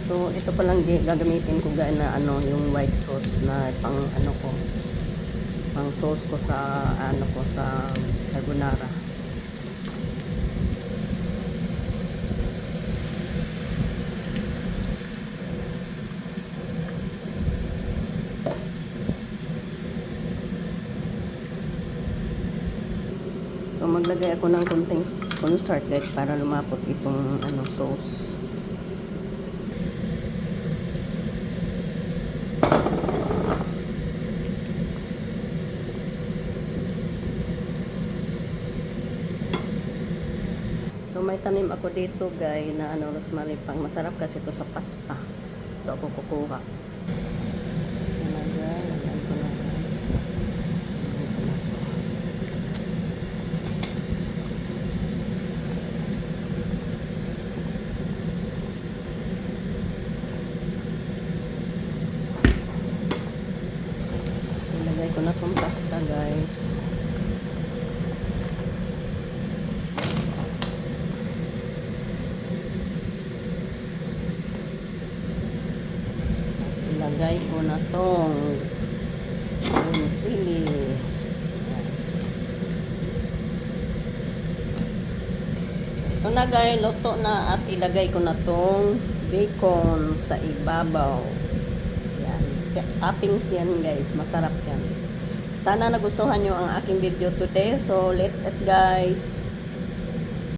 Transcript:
So, ito pa lang gagamitin ko guys na ano, yung white sauce na pang ano ko, pang sauce ko sa ano ko sa carbonara. So, maglagay ako ng konting cornstarch guys para lumapot itong ano sauce. So may tanim ako dito guys na ano rosemary pang masarap kasi ito sa pasta. Ito ako kukuha. Lagyan ko na. So lagay ko na tong pasta guys. Ilagay ko na tong green chili. Ito na guys, luto na at ilagay ko na tong bacon sa ibabaw. Yan. Toppings yan guys, masarap yan. Sana nagustuhan nyo ang aking video today. So let's eat guys.